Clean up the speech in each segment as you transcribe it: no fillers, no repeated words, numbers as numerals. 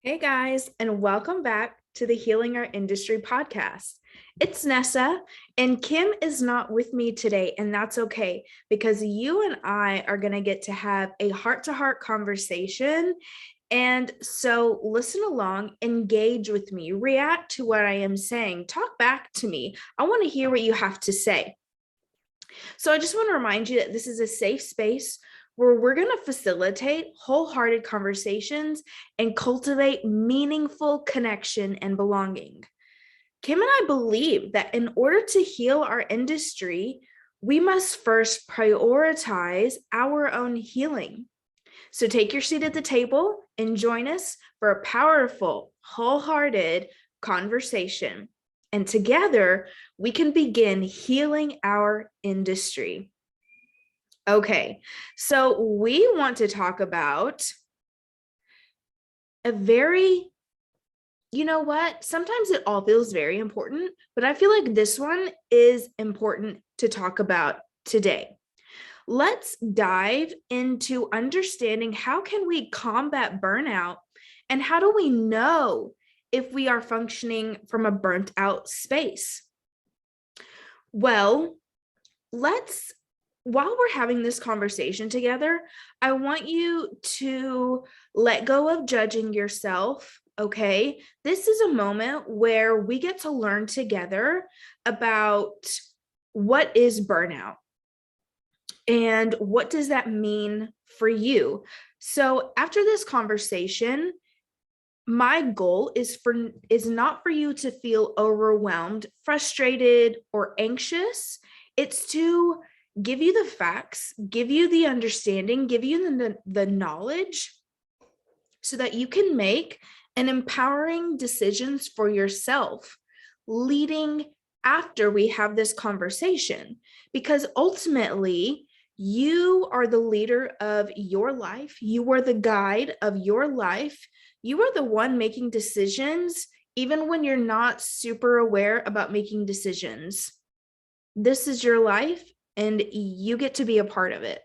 Hey guys, and welcome back to the Healing Our Industry podcast. It's Nessa, and Kim is not with me today, and that's okay because you and I are going to get to have a heart to heart conversation. And so listen along, engage with me, react to what I am saying, talk back to me. I want to hear what you have to say. So I just want to remind you that this is a safe space where we're going to facilitate wholehearted conversations and cultivate meaningful connection and belonging. Kim and I believe that in order to heal our industry, we must first prioritize our own healing. So take your seat at the table and join us for a powerful, wholehearted conversation. And together, we can begin healing our industry. Okay, so we want to talk about a very, you know what? Sometimes it all feels very important, but I feel like this one is important to talk about today. Let's dive into understanding how can we combat burnout and how do we know if we are functioning from a burnt out space? Well, while we're having this conversation together, I want you to let go of judging yourself. Okay. This is a moment where we get to learn together about what is burnout and what does that mean for you. So after this conversation, my goal is not for you to feel overwhelmed, frustrated, or anxious. It's to give you the facts, give you the understanding, give you the knowledge so that you can make an empowering decisions for yourself leading after we have this conversation. Because ultimately, you are the leader of your life. You are the guide of your life. You are the one making decisions, even when you're not super aware about making decisions. This is your life, and you get to be a part of it.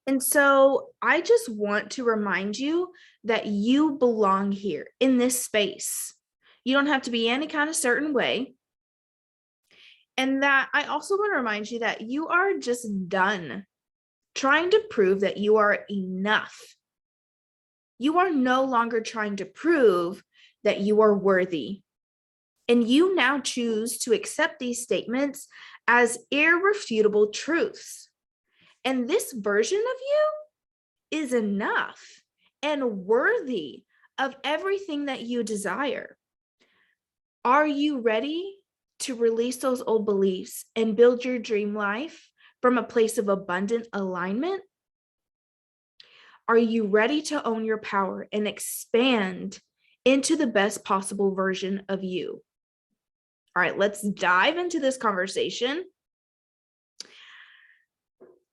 And so I just want to remind you that you belong here in this space. You don't have to be any kind of certain way. And that I also want to remind you that you are just done trying to prove that you are enough. You are no longer trying to prove that you are worthy. And you now choose to accept these statements as irrefutable truths. And this version of you is enough and worthy of everything that you desire. Are you ready to release those old beliefs and build your dream life from a place of abundant alignment? Are you ready to own your power and expand into the best possible version of you? All right, let's dive into this conversation.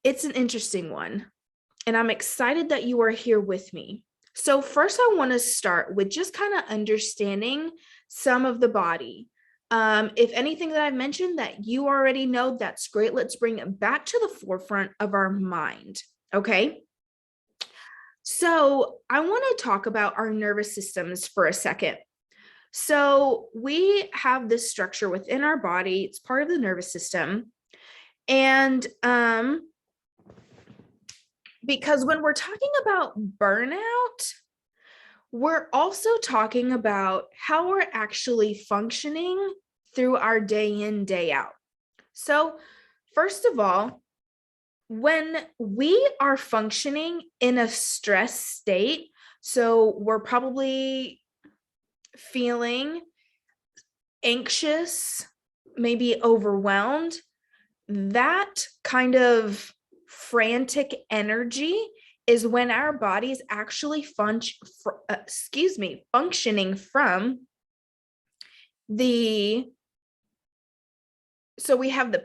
It's an interesting one, and I'm excited that you are here with me. So first, I want to start with just kind of understanding some of the body. If anything that I've mentioned that you already know, that's great. Let's bring it back to the forefront of our mind, okay? So I want to talk about our nervous systems for a second. So we have this structure within our body. It's part of the nervous system. And because when we're talking about burnout, we're also talking about how we're actually functioning through our day in, day out. So first of all, when we are functioning in a stress state, so we're probably feeling anxious, maybe overwhelmed, that kind of frantic energy is when our body is actually functioning from so we have the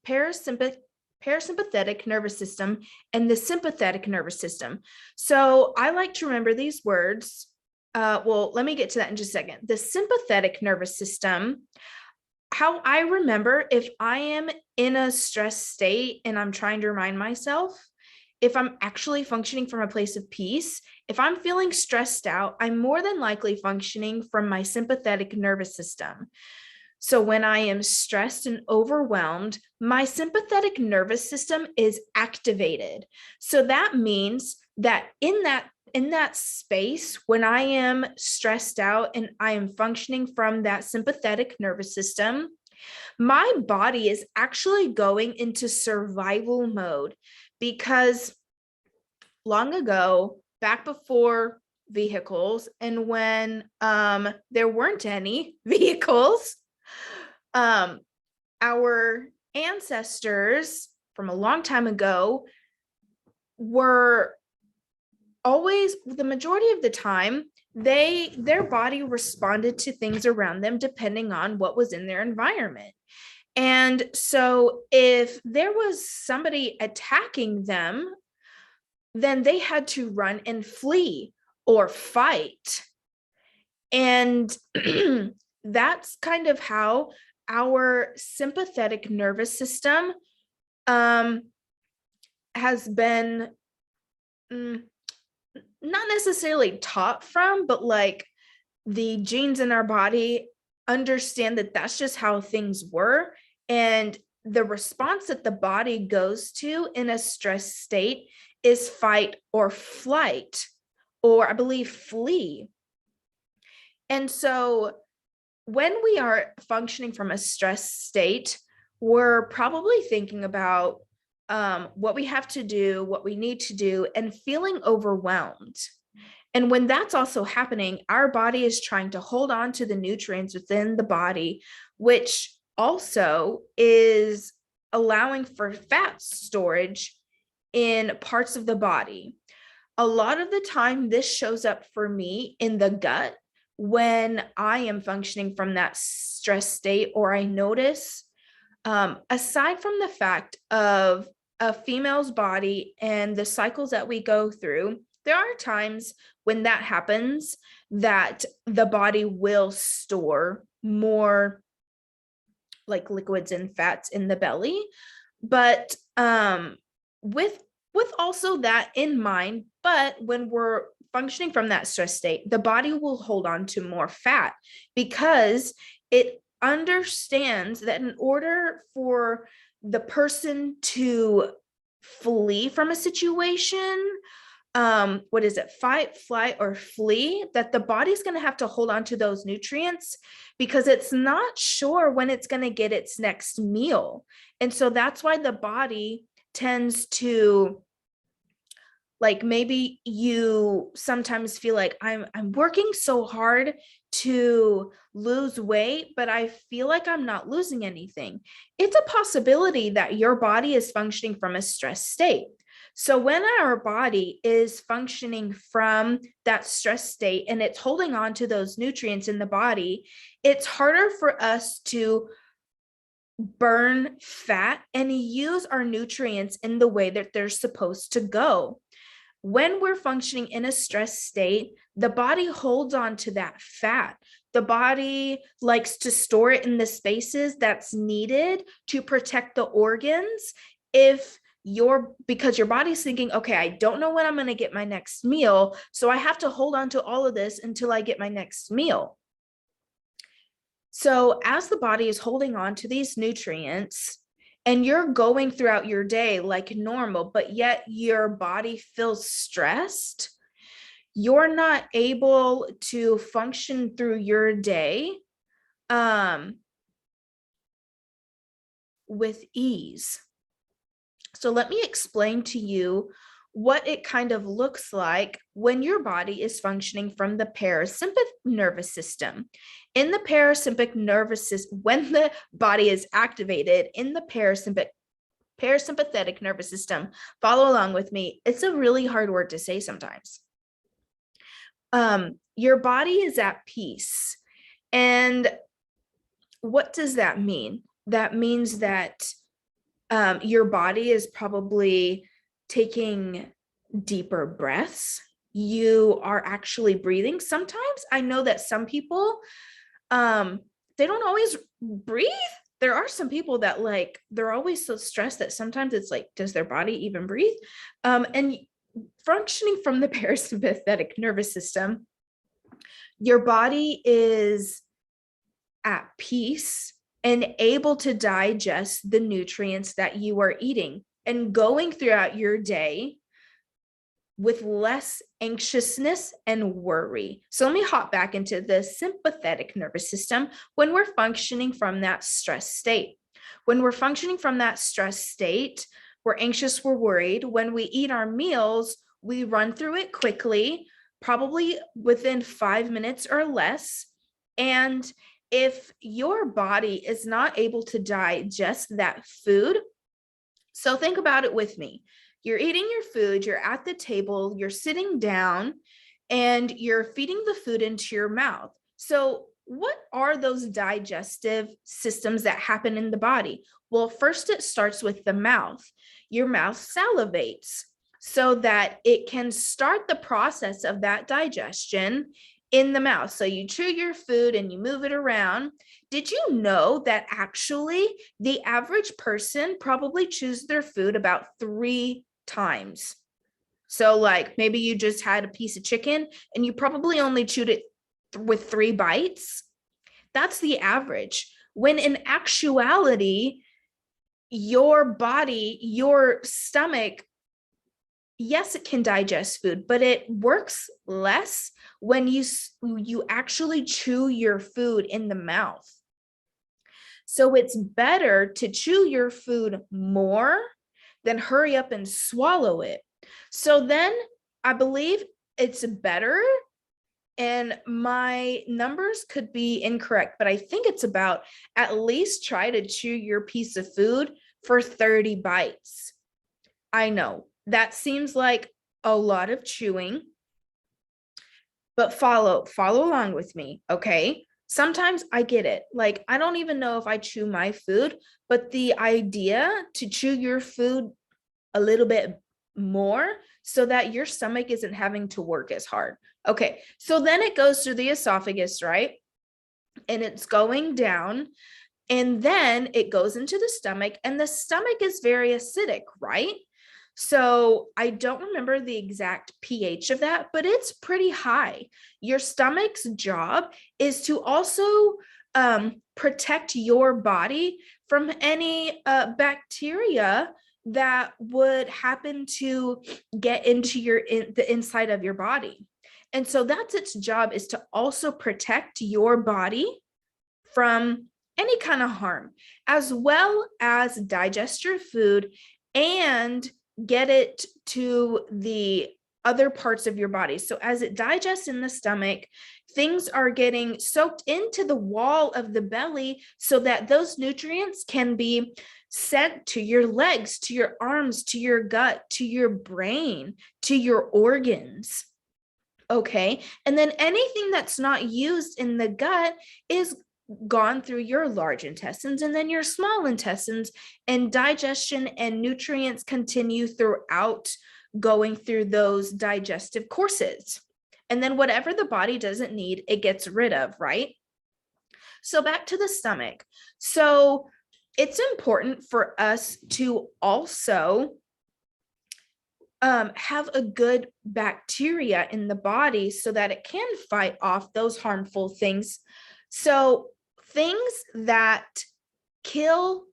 parasympathetic nervous system and the sympathetic nervous system. So I like to remember these words. Well, let me get to that in just a second. The sympathetic nervous system, how I remember if I am in a stress state and I'm trying to remind myself, if I'm actually functioning from a place of peace. If I'm feeling stressed out, I'm more than likely functioning from my sympathetic nervous system. So when I am stressed and overwhelmed, my sympathetic nervous system is activated. So that means that in that space, when I am stressed out and I am functioning from that sympathetic nervous system, my body is actually going into survival mode, because long ago, back before vehicles, and when there weren't any vehicles, our ancestors from a long time ago were always, the majority of the time, their body responded to things around them depending on what was in their environment. And so if there was somebody attacking them, then they had to run and flee or fight. And that's kind of how our sympathetic nervous system has been not necessarily taught from, but like the genes in our body understand that that's just how things were. And the response that the body goes to in a stress state is fight or flight, or I believe flee. And so when we are functioning from a stress state, we're probably thinking about what we have to do, what we need to do, and feeling overwhelmed. And when that's also happening, our body is trying to hold on to the nutrients within the body, which also is allowing for fat storage in parts of the body. A lot of the time, this shows up for me in the gut when I am functioning from that stress state, or I notice, aside from the fact of a female's body and the cycles that we go through, there are times when that happens that the body will store more like liquids and fats in the belly. But with also that in mind, but when we're functioning from that stress state, the body will hold on to more fat because it understands that in order for the person to flee from a situation, what is it, fight, flight, or flee, that the body's going to have to hold on to those nutrients because it's not sure when it's going to get its next meal. And so that's why the body tends to, like, maybe you sometimes feel like I'm working so hard to lose weight, but I feel like I'm not losing anything. It's a possibility that your body is functioning from a stress state. So when our body is functioning from that stress state and it's holding on to those nutrients in the body, it's harder for us to burn fat and use our nutrients in the way that they're supposed to go. When we're functioning in a stress state, the body holds on to that fat. The body likes to store it in the spaces that's needed to protect the organs. Because your body's thinking, okay, I don't know when I'm going to get my next meal, so I have to hold on to all of this until I get my next meal. So as the body is holding on to these nutrients, and you're going throughout your day like normal, but yet your body feels stressed, you're not able to function through your day with ease. So let me explain to you what it kind of looks like when your body is functioning from the parasympathetic nervous system. In the parasympathetic nervous system, when the body is activated in the parasympathetic nervous system, follow along with me. It's a really hard word to say sometimes. Your body is at peace. And what does that mean? That means that your body is probably taking deeper breaths. You are actually breathing. Sometimes I know that some people, they don't always breathe there are some people that like, they're always so stressed that sometimes it's like, does their body even breathe? And functioning from the parasympathetic nervous system, your body is at peace and able to digest the nutrients that you are eating and going throughout your day with less anxiousness and worry. So let me hop back into the sympathetic nervous system when we're functioning from that stress state. When we're functioning from that stress state, we're anxious, we're worried. When we eat our meals, we run through it quickly, probably within 5 minutes or less. And if your body is not able to digest that food, so think about it with me. You're eating your food, you're at the table, you're sitting down, and you're feeding the food into your mouth. So what are those digestive systems that happen in the body? Well, first it starts with the mouth. Your mouth salivates so that it can start the process of that digestion in the mouth. So you chew your food and you move it around. Did you know that actually the average person probably chews their food about 3 times? So like maybe you just had a piece of chicken and you probably only chewed it with 3 bites. That's the average. When in actuality, your body, your stomach, yes, it can digest food, but it works less when you actually chew your food in the mouth. So it's better to chew your food more than hurry up and swallow it. So then I believe it's better, and my numbers could be incorrect, but I think it's about at least try to chew your piece of food for 30 bites. I know that seems like a lot of chewing, but follow along with me, okay? Sometimes I get it. Like, I don't even know if I chew my food, but the idea to chew your food a little bit more so that your stomach isn't having to work as hard. Okay, so then it goes through the esophagus, right? And it's going down, and then it goes into the stomach, and the stomach is very acidic, right? So I don't remember the exact pH of that, but it's pretty high. Your stomach's job is to also protect your body from any bacteria that would happen to get into the inside of your body. And so that's its job, is to also protect your body from any kind of harm, as well as digest your food and get it to the other parts of your body. So as it digests in the stomach, things are getting soaked into the wall of the belly so that those nutrients can be sent to your legs, to your arms, to your gut, to your brain, to your organs. Okay. And then anything that's not used in the gut is gone through your large intestines and then your small intestines, and digestion and nutrients continue throughout going through those digestive courses. And then whatever the body doesn't need, it gets rid of, right? So back to the stomach. So it's important for us to also have a good bacteria in the body so that it can fight off those harmful things. So things that kill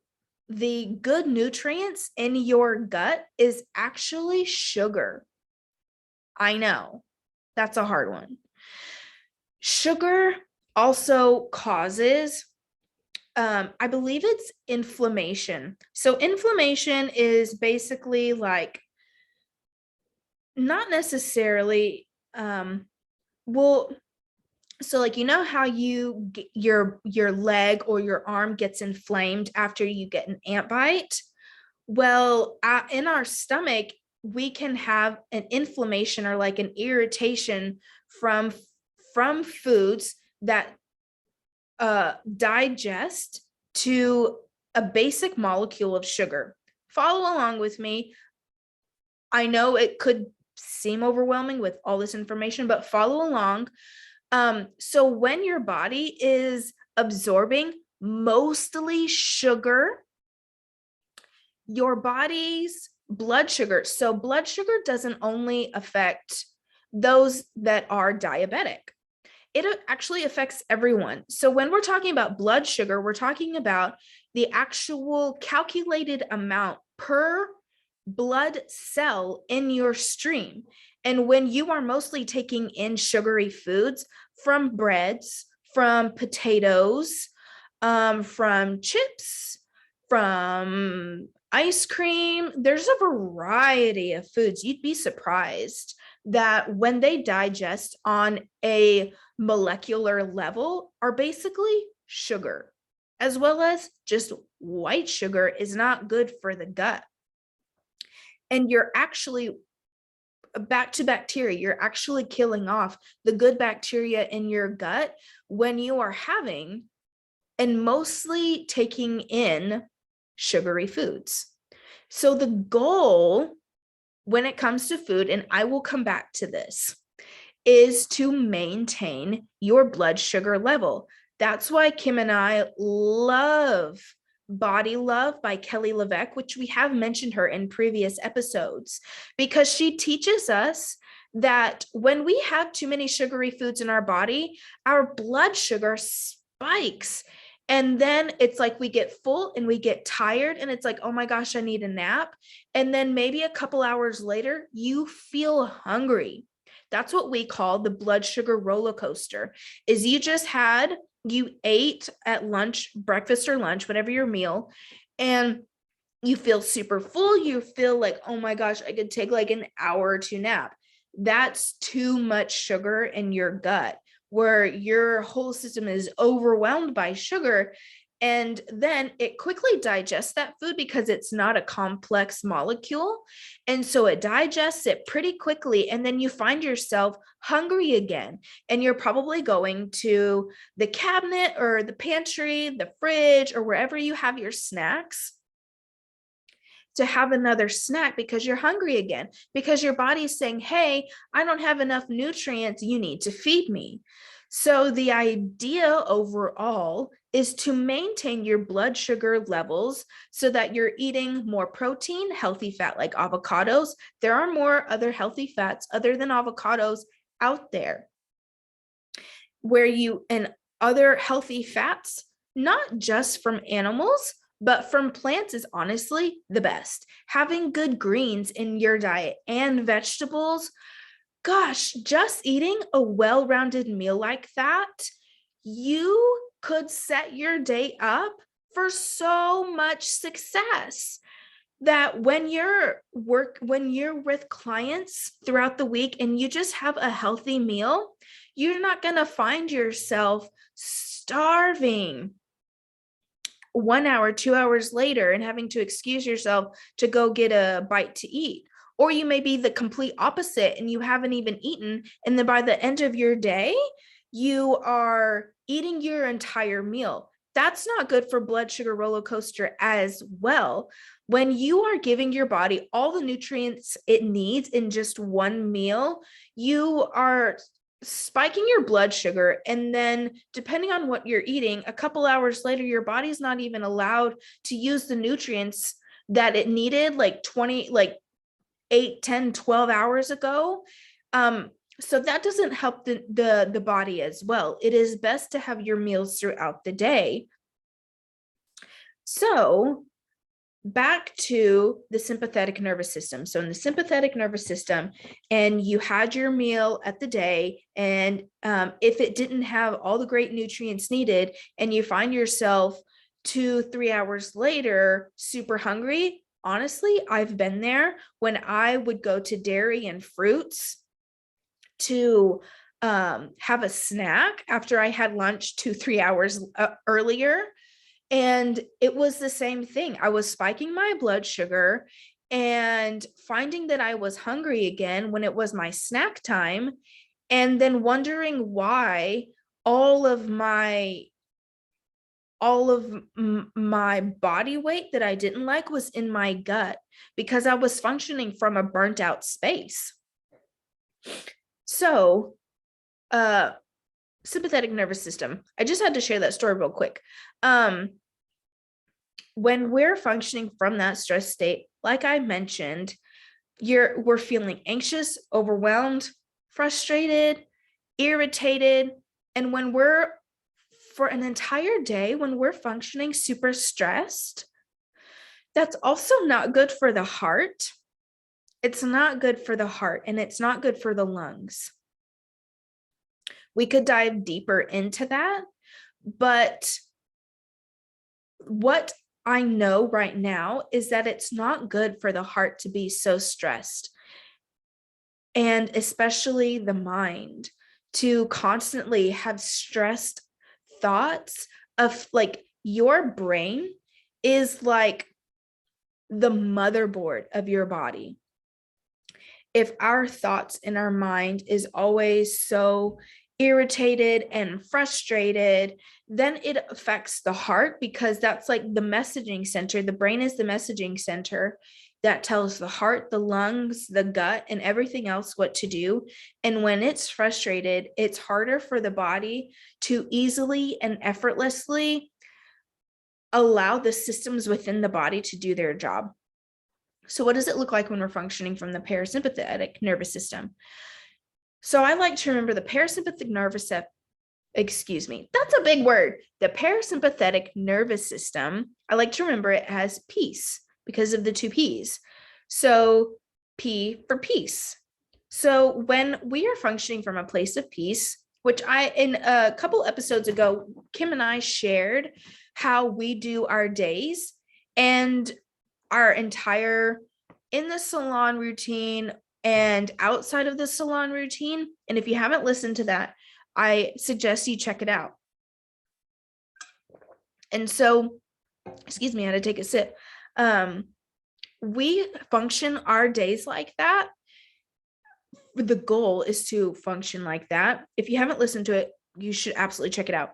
the good nutrients in your gut is actually sugar. I know, that's a hard one. Sugar also causes, I believe it's inflammation. So inflammation is basically like, not necessarily, well, so like, you know how your leg or your arm gets inflamed after you get an ant bite? Well, in our stomach, we can have an inflammation or like an irritation from foods that digest to a basic molecule of sugar. Follow along with me. I know it could seem overwhelming with all this information, but follow along. So when your body is absorbing mostly sugar, your body's blood sugar. So blood sugar doesn't only affect those that are diabetic. It actually affects everyone. So when we're talking about blood sugar, we're talking about the actual calculated amount per blood cell in your stream. And when you are mostly taking in sugary foods from breads, from potatoes, from chips, from ice cream, there's a variety of foods. You'd be surprised that when they digest on a molecular level are basically sugar, as well as just white sugar is not good for the gut. And you're actually, back to bacteria, you're actually killing off the good bacteria in your gut when you are having and mostly taking in sugary foods. So the goal when it comes to food, and I will come back to this, is to maintain your blood sugar level. That's why Kim and I love Body Love by 𝗙𝗶𝗿, which we have mentioned her in previous episodes, because she teaches us that when we have too many sugary foods in our body, our blood sugar spikes. And then it's like we get full and we get tired and it's like, oh my gosh, I need a nap. And then maybe a couple hours later, you feel hungry. That's what we call the blood sugar roller coaster. Is you ate at lunch, breakfast or lunch, whatever your meal, and you feel super full. You feel like, oh my gosh, I could take like an hour to nap. That's too much sugar in your gut, where your whole system is overwhelmed by sugar. And then it quickly digests that food because it's not a complex molecule. And so it digests it pretty quickly. And then you find yourself hungry again. And you're probably going to the cabinet or the pantry, the fridge, or wherever you have your snacks to have another snack because you're hungry again, because your body is saying, hey, I don't have enough nutrients. You need to feed me. So the idea overall is to maintain your blood sugar levels so that you're eating more protein, healthy fat like avocados. There are more other healthy fats other than avocados out there and other healthy fats, not just from animals, but from plants is honestly the best. Having good greens in your diet and vegetables, gosh, just eating a well-rounded meal like that, you could set your day up for so much success that when you're with clients throughout the week and you just have a healthy meal, you're not going to find yourself starving 1 hour, 2 hours later and having to excuse yourself to go get a bite to eat. Or you may be the complete opposite and you haven't even eaten. And then by the end of your day, you are eating your entire meal. That's not good for blood sugar roller coaster as well. When you are giving your body all the nutrients it needs in just one meal, you are spiking your blood sugar. And then depending on what you're eating, a couple hours later, your body's not even allowed to use the nutrients that it needed like 8, 10, 12 hours ago. So that doesn't help the body as well. It is best to have your meals throughout the day. So back to the sympathetic nervous system. So in the sympathetic nervous system, and you had your meal at the day, and if it didn't have all the great nutrients needed, and you find yourself 2-3 hours later super hungry, honestly, I've been there when I would go to dairy and fruits to have a snack after I had lunch 2-3 hours earlier. And it was the same thing. I was spiking my blood sugar and finding that I was hungry again when it was my snack time, and then wondering why all of my body weight that I didn't like was in my gut because I was functioning from a burnt out space. So sympathetic nervous system. I just had to share that story real quick. When we're functioning from that stress state, like I mentioned, we're feeling anxious, overwhelmed, frustrated, irritated. And when we're, for an entire day, when we're functioning super stressed, that's also not good for the heart. It's not good for the heart, and it's not good for the lungs. We could dive deeper into that, but what I know right now is that it's not good for the heart to be so stressed, and especially the mind to constantly have stressed thoughts of, like, your brain is like the motherboard of your body. If our thoughts in our mind is always so irritated and frustrated, then it affects the heart, because that's like the messaging center. The brain is the messaging center that tells the heart, the lungs, the gut, and everything else what to do. And when it's frustrated, it's harder for the body to easily and effortlessly allow the systems within the body to do their job. So what does it look like when we're functioning from the parasympathetic nervous system? So I like to remember the parasympathetic nervous system, that's a big word. The parasympathetic nervous system, I like to remember it as peace because of the two P's. So P for peace. So when we are functioning from a place of peace, which in a couple episodes ago, Kim and I shared how we do our days and our entire in the salon routine and outside of the salon routine. And if you haven't listened to that, I suggest you check it out. And so, excuse me, I had to take a sip. We function our days like that. The goal is to function like that. If you haven't listened to it, you should absolutely check it out.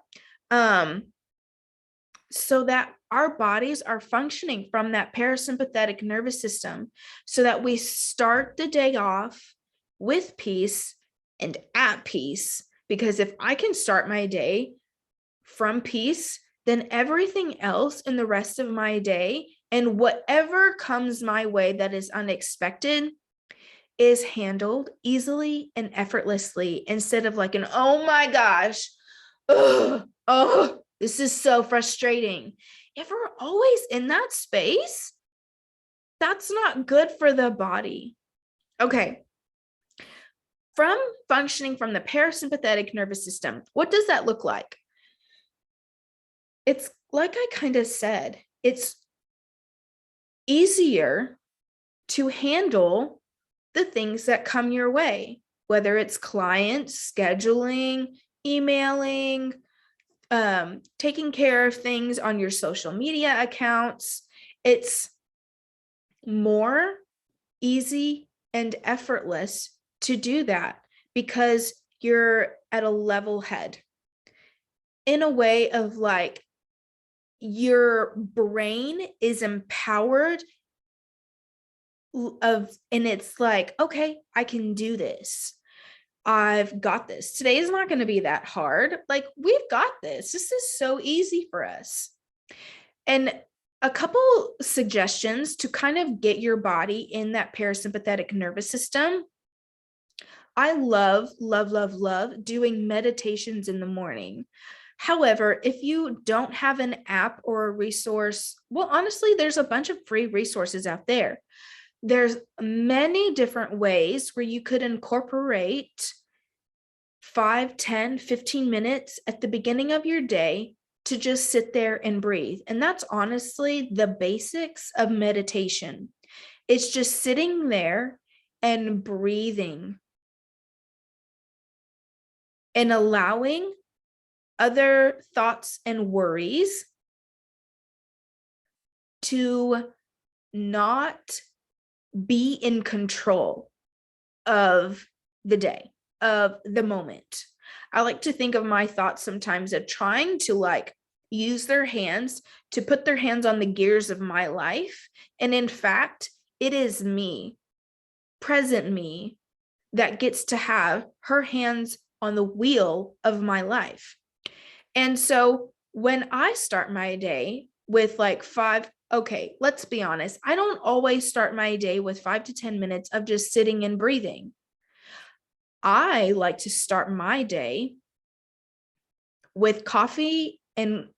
So that our bodies are functioning from that parasympathetic nervous system, so that we start the day off with peace and at peace. Because if I can start my day from peace, then everything else in the rest of my day and whatever comes my way that is unexpected is handled easily and effortlessly, instead of like an, oh my gosh, this is so frustrating. If we're always in that space, that's not good for the body. Okay. From functioning from the parasympathetic nervous system, what does that look like? It's like I kind of said, it's easier to handle the things that come your way, whether it's clients, scheduling, emailing, taking care of things on your social media accounts. It's more easy and effortless to do that because you're at a level head, in a way of like your brain is empowered and it's like, okay, I can do this. I've got this. Today is not going to be that hard. Like, we've got this. This is so easy for us. And a couple suggestions to kind of get your body in that parasympathetic nervous system. I love doing meditations in the morning. However, if you don't have an app or a resource, well, honestly, there's a bunch of free resources out there. There's many different ways where you could incorporate 5, 10, 15 minutes at the beginning of your day to just sit there and breathe. And that's honestly the basics of meditation. It's just sitting there and breathing and allowing other thoughts and worries to not be in control of the day, of the moment. I like to think of my thoughts sometimes of trying to like use their hands to put their hands on the gears of my life. And in fact, it is me, present me, that gets to have her hands on the wheel of my life. And so when I start my day with like okay, let's be honest, I don't always start my day with 5 to 10 minutes of just sitting and breathing. I like to start my day with coffee, and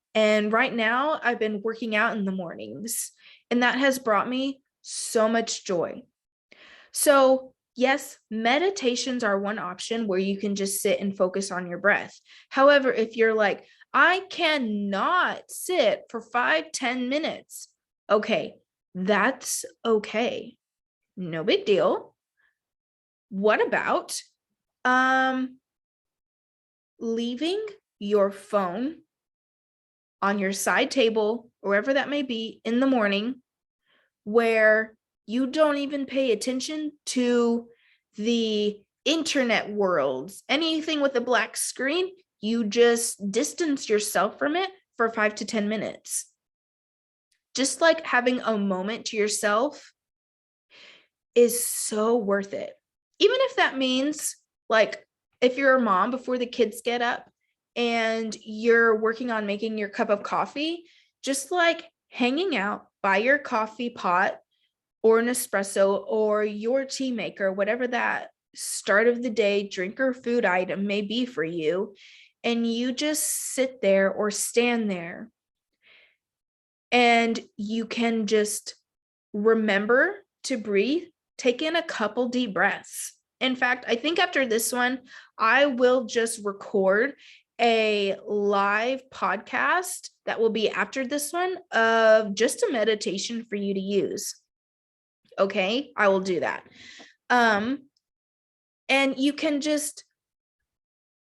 right now I've been working out in the mornings, and that has brought me so much joy. So yes, meditations are one option where you can just sit and focus on your breath. However, if you're like, I cannot sit for 5-10 minutes, okay, that's okay. No big deal. What about leaving your phone on your side table, wherever that may be, in the morning, where you don't even pay attention to the internet worlds, anything with a black screen, you just distance yourself from it for 5 to 10 minutes. Just like having a moment to yourself is so worth it. Even if that means, like, if you're a mom before the kids get up and you're working on making your cup of coffee, just like hanging out by your coffee pot or an espresso or your tea maker, whatever that start of the day drink or food item may be for you, and you just sit there or stand there and you can just remember to breathe, take in a couple deep breaths. In fact, I think after this one, I will just record a live podcast that will be after this one of just a meditation for you to use. Okay, I will do that. And you can just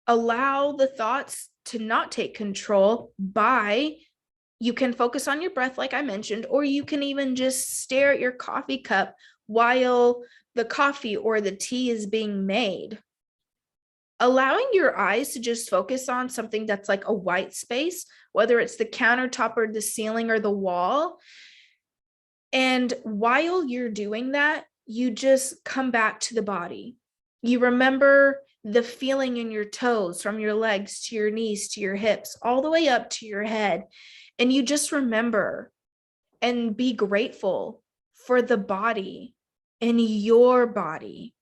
allow the thoughts to not take control you can focus on your breath, like I mentioned, or you can even just stare at your coffee cup while the coffee or the tea is being made. Allowing your eyes to just focus on something that's like a white space, whether it's the countertop or the ceiling or the wall. And while you're doing that, you just come back to the body. You remember the feeling in your toes, from your legs to your knees to your hips, all the way up to your head. And you just remember and be grateful for the body and your body.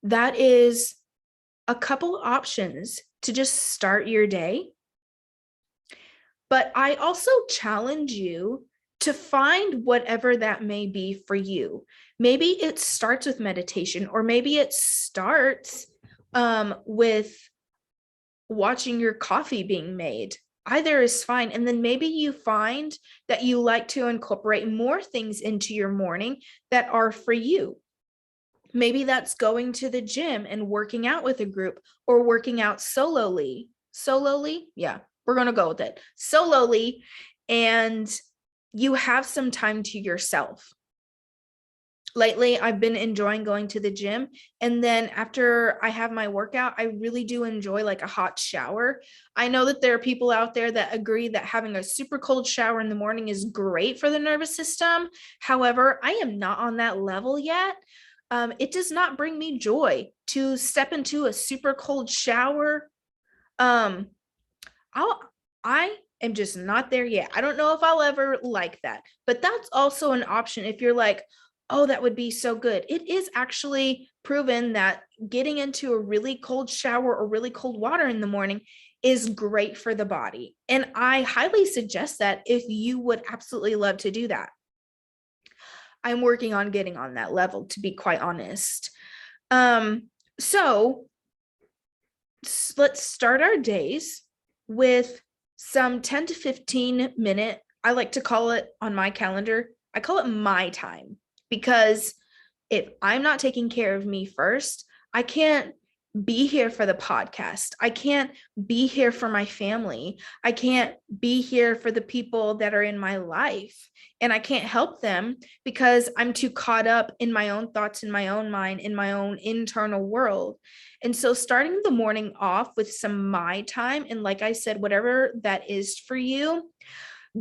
That is a couple options to just start your day. But I also challenge you to find whatever that may be for you. Maybe it starts with meditation, or maybe it starts with watching your coffee being made. Either is fine. And then maybe you find that you like to incorporate more things into your morning that are for you. Maybe that's going to the gym and working out with a group, or working out solely. Yeah, we're going to go with it. Solely, and you have some time to yourself. Lately, I've been enjoying going to the gym, and then after I have my workout, I really do enjoy like a hot shower. I know that there are people out there that agree that having a super cold shower in the morning is great for the nervous system. However, I am not on that level yet. It does not bring me joy to step into a super cold shower. I am just not there yet. I don't know if I'll ever like that, but that's also an option if you're like, oh, that would be so good. It is actually proven that getting into a really cold shower or really cold water in the morning is great for the body. And I highly suggest that if you would absolutely love to do that. I'm working on getting on that level, to be quite honest. So let's start our days with some 10 to 15 minute, I like to call it on my calendar, I call it my time. Because if I'm not taking care of me first, I can't be here for the podcast. I can't be here for my family. I can't be here for the people that are in my life. And I can't help them because I'm too caught up in my own thoughts, in my own mind, in my own internal world. And so starting the morning off with some my time, and like I said, whatever that is for you,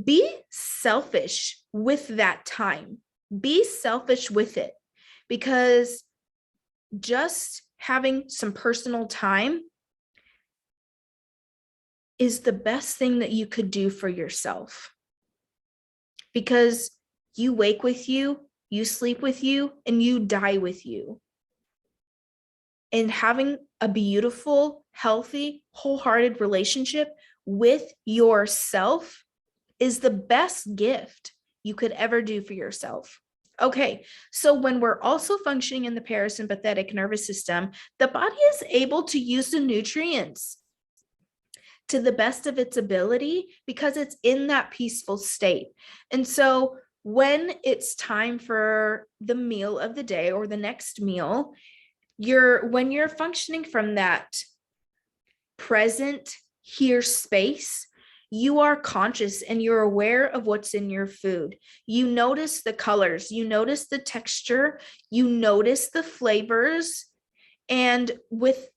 be selfish with that time. Be selfish with it, because just having some personal time is the best thing that you could do for yourself, because you wake with you, you sleep with you, and you die with you. And having a beautiful, healthy, wholehearted relationship with yourself is the best gift you could ever do for yourself. Okay, so when we're also functioning in the parasympathetic nervous system, the body is able to use the nutrients to the best of its ability because it's in that peaceful state. And so when it's time for the meal of the day or the next meal, when you're functioning from that present here space, you are conscious and you're aware of what's in your food. You notice the colors, you notice the texture, you notice the flavors, and with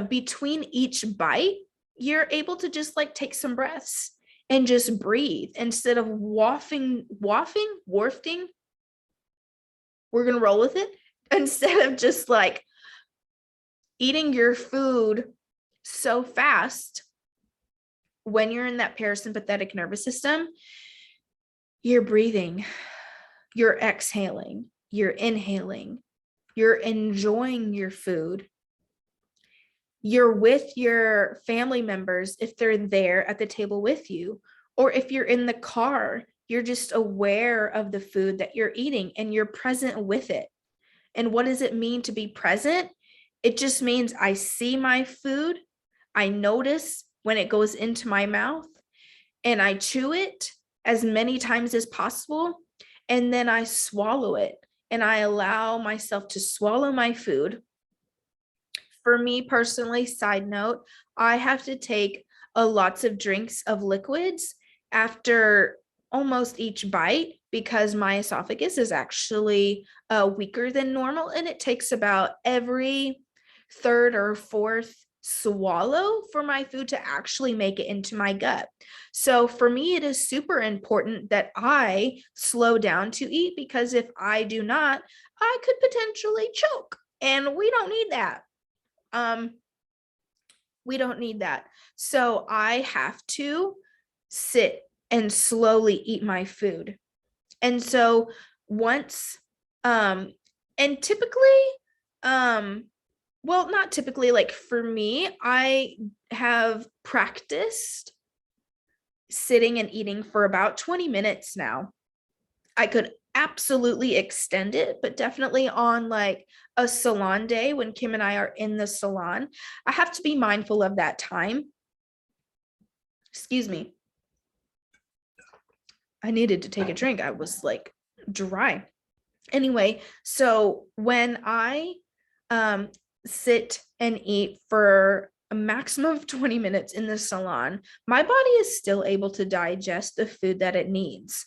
between each bite, you're able to just like take some breaths and just breathe instead of wafting. We're gonna roll with it. Instead of just like eating your food so fast. When you're in that parasympathetic nervous system, you're breathing, you're exhaling, you're inhaling, you're enjoying your food. You're with your family members if they're there at the table with you, or if you're in the car, you're just aware of the food that you're eating and you're present with it. And what does it mean to be present? It just means I see my food, I notice when it goes into my mouth, and I chew it as many times as possible, and then I swallow it, and I allow myself to swallow my food. For me personally, side note, I have to take lots of drinks of liquids after almost each bite because my esophagus is actually weaker than normal, and it takes about every third or fourth swallow for my food to actually make it into my gut. So for me, it is super important that I slow down to eat, because if I do not, I could potentially choke, and we don't need that. We don't need that. So I have to sit and slowly eat my food. And so once, and typically, well, not typically, like for me, I have practiced sitting and eating for about 20 minutes now. I could absolutely extend it, but definitely on like a salon day when Kim and I are in the salon, I have to be mindful of that time. Excuse me. I needed to take a drink. I was like dry. Anyway, so when I sit and eat for a maximum of 20 minutes in the salon, my body is still able to digest the food that it needs.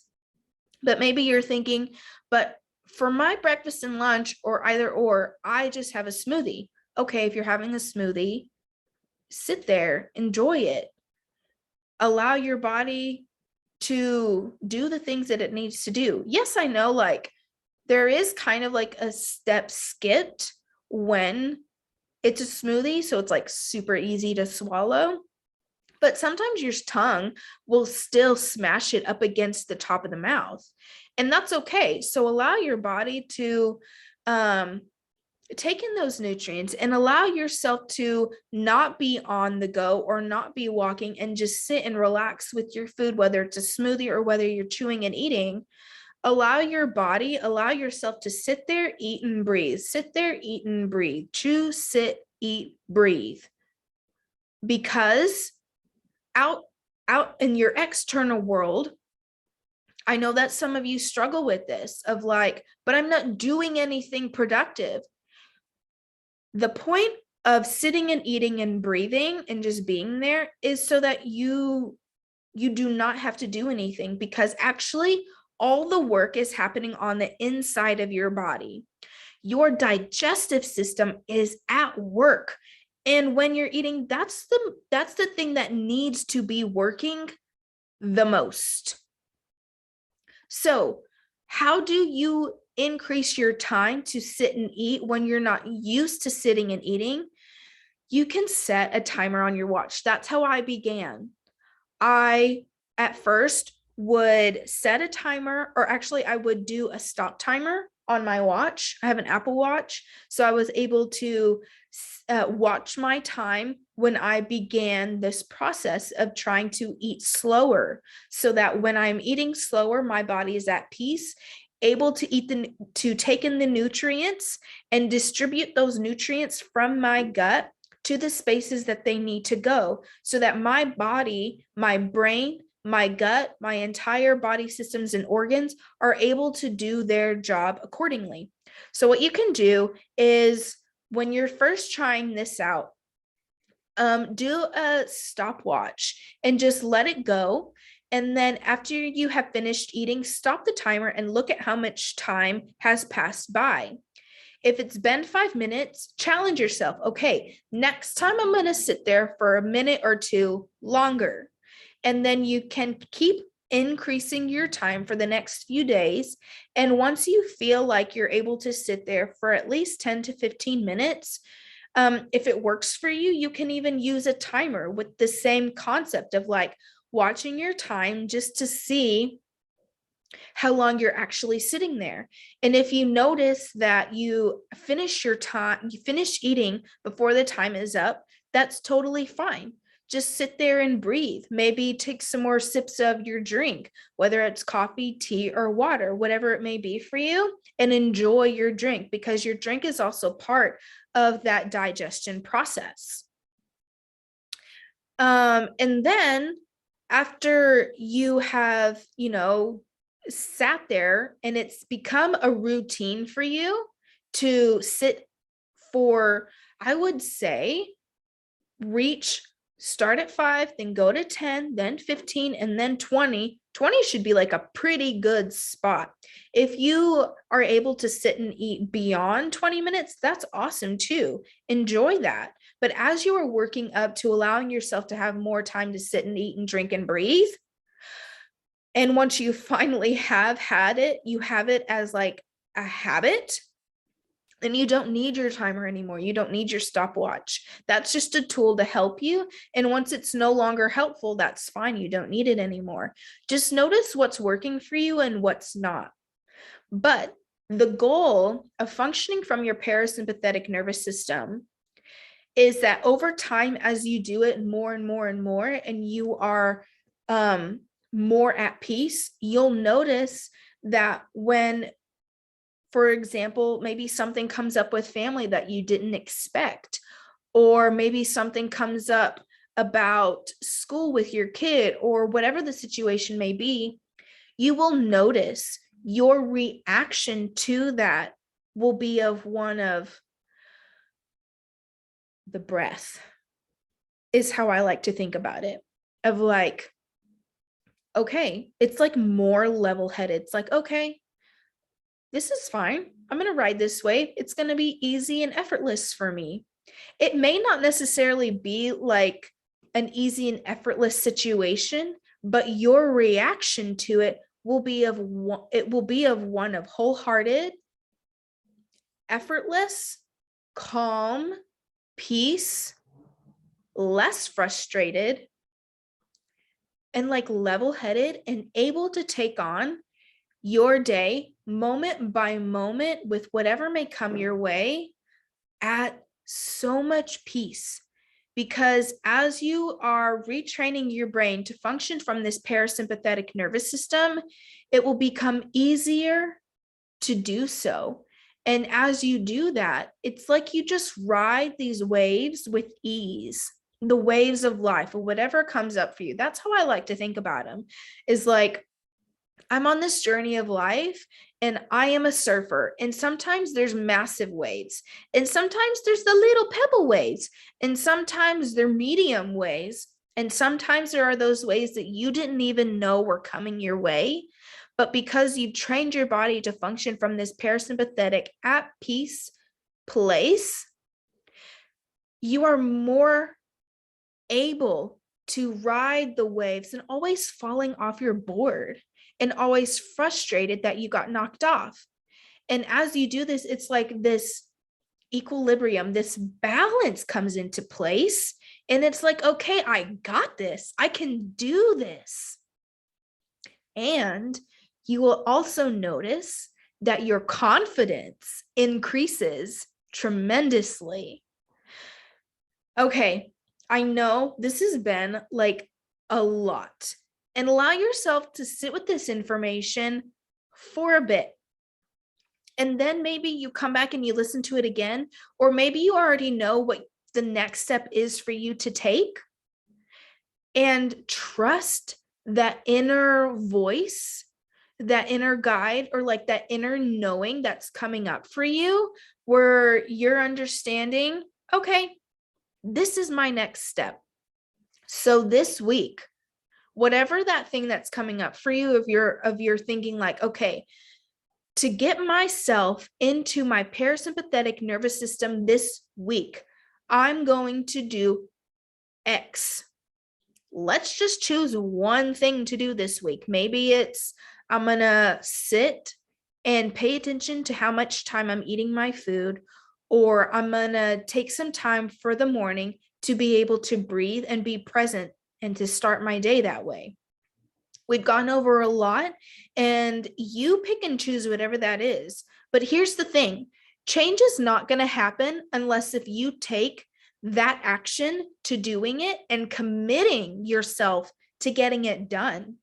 But maybe you're thinking, but for my breakfast and lunch, or either or, I just have a smoothie. Okay, if you're having a smoothie, sit there, enjoy it. Allow your body to do the things that it needs to do. Yes, I know, like there is kind of like a step skipped when it's a smoothie, so it's like super easy to swallow. But sometimes your tongue will still smash it up against the top of the mouth, and that's okay. So allow your body to take in those nutrients and allow yourself to not be on the go or not be walking, and just sit and relax with your food, whether it's a smoothie or whether you're chewing and eating. Allow your body, allow yourself to sit there, eat and breathe, sit there, eat and breathe, chew, sit, eat, breathe. Because out in your external world, I know that some of you struggle with this of like, but I'm not doing anything productive. The point of sitting and eating and breathing and just being there is so that you do not have to do anything, because actually all the work is happening on the inside of your body. Your digestive system is at work. And when you're eating, that's the thing that needs to be working the most. So how do you increase your time to sit and eat when you're not used to sitting and eating, you can set a timer on your watch. That's how I began. I, at first, would set a timer, or actually I would do a stop timer on my watch. I have an Apple Watch, so I was able to watch my time when I began this process of trying to eat slower, so that when I'm eating slower, my body is at peace, able to take in the nutrients and distribute those nutrients from my gut to the spaces that they need to go, so that my body, my brain, my gut, my entire body systems and organs are able to do their job accordingly. So what you can do is, when you're first trying this out, do a stopwatch and just let it go. And then after you have finished eating, stop the timer and look at how much time has passed by. If it's been 5 minutes, challenge yourself. Okay, next time I'm going to sit there for a minute or two longer. And then you can keep increasing your time for the next few days. And once you feel like you're able to sit there for at least 10 to 15 minutes, if it works for you, you can even use a timer with the same concept of like watching your time just to see how long you're actually sitting there. And if you notice that you finish eating before the time is up, that's totally fine. Just sit there and breathe. Maybe take some more sips of your drink, whether it's coffee, tea, or water, whatever it may be for you, and enjoy your drink, because your drink is also part of that digestion process. And then after you have, sat there and it's become a routine for you to sit for, I would say, start at 5, then go to 10, then 15, and then 20. 20 should be like a pretty good spot. If you are able to sit and eat beyond 20 minutes, that's awesome too. Enjoy that. But as you are working up to allowing yourself to have more time to sit and eat and drink and breathe, and once you finally have had it, you have it as like a habit, then you don't need your timer anymore. You don't need your stopwatch. That's just a tool to help you. And once it's no longer helpful, that's fine. You don't need it anymore. Just notice what's working for you and what's not. But the goal of functioning from your parasympathetic nervous system is that over time, as you do it more and more and more, and you are more at peace, you'll notice that when, for example, maybe something comes up with family that you didn't expect, or maybe something comes up about school with your kid, or whatever the situation may be, you will notice your reaction to that will be of one of the breath, is how I like to think about it. Of like, okay, it's like more level-headed. It's like, okay, this is fine. I'm going to ride this wave. It's going to be easy and effortless for me. It may not necessarily be like an easy and effortless situation, but your reaction to it will be of one of wholehearted, effortless, calm, peace, less frustrated, and like level-headed, and able to take on your day moment by moment with whatever may come your way at so much peace. Because as you are retraining your brain to function from this parasympathetic nervous system, it will become easier to do so. And as you do that, it's like you just ride these waves with ease, the waves of life, or whatever comes up for you. That's how I like to think about them, is like, I'm on this journey of life and I am a surfer, and sometimes there's massive waves, and sometimes there's the little pebble waves, and sometimes they're medium waves, and sometimes there are those waves that you didn't even know were coming your way. But because you've trained your body to function from this parasympathetic at peace place, you are more able to ride the waves and always falling off your board, and always frustrated that you got knocked off. And as you do this, it's like this equilibrium, this balance comes into place. And it's like, okay, I got this. I can do this. And you will also notice that your confidence increases tremendously. Okay, I know this has been like a lot, and allow yourself to sit with this information for a bit. And then maybe you come back and you listen to it again, or maybe you already know what the next step is for you to take, and trust that inner voice, that inner guide, or like that inner knowing that's coming up for you, where you're understanding, okay, this is my next step. So this week, whatever that thing that's coming up for you, if you're thinking like, okay, to get myself into my parasympathetic nervous system this week, I'm going to do X. Let's just choose one thing to do this week. Maybe it's I'm going to sit and pay attention to how much time I'm eating my food, or I'm going to take some time for the morning to be able to breathe and be present and to start my day that way. We've gone over a lot, and you pick and choose whatever that is. But here's the thing, change is not going to happen unless if you take that action to doing it and committing yourself to getting it done.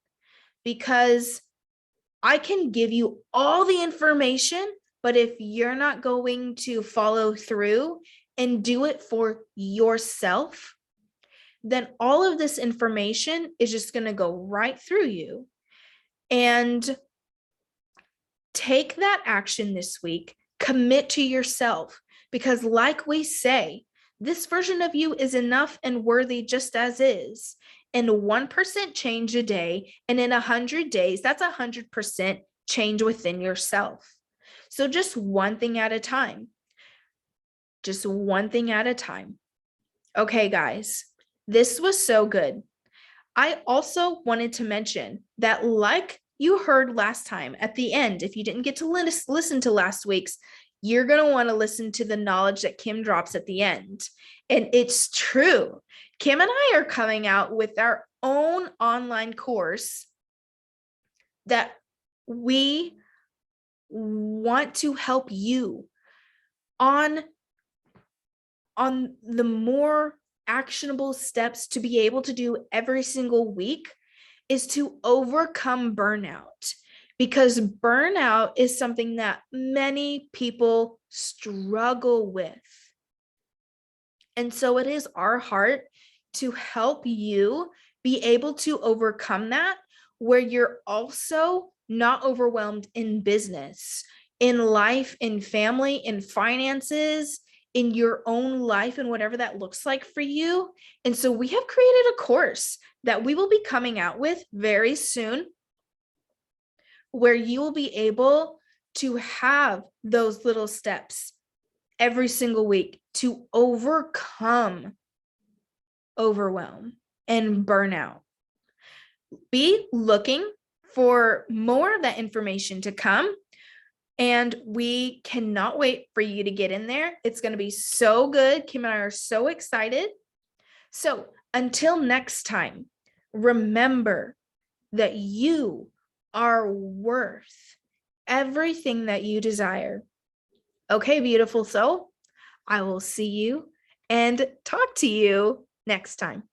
Because I can give you all the information, but if you're not going to follow through and do it for yourself, then all of this information is just going to go right through you. And take that action this week, commit to yourself, because like we say, this version of you is enough and worthy just as is. And 1% change a day, and in 100 days, that's 100% change within yourself. So just one thing at a time. Just one thing at a time. Okay, guys, this was so good. I also wanted to mention that, like you heard last time at the end, if you didn't get to listen to last week's, you're going to want to listen to the knowledge that Kim drops at the end. And it's true. Kim and I are coming out with our own online course that we want to help you on the more actionable steps to be able to do every single week, is to overcome burnout. Because burnout is something that many people struggle with. And so it is our heart to help you be able to overcome that, where you're also not overwhelmed in business, in life, in family, in finances, in your own life, and whatever that looks like for you. And so we have created a course that we will be coming out with very soon, where you will be able to have those little steps every single week to overcome overwhelm and burnout. Be looking for more of that information to come, and we cannot wait for you to get in there. It's going to be so good. Kim and I are so excited. So until next time, remember that you are worth everything that you desire. Okay, beautiful soul, I will see you and talk to you next time.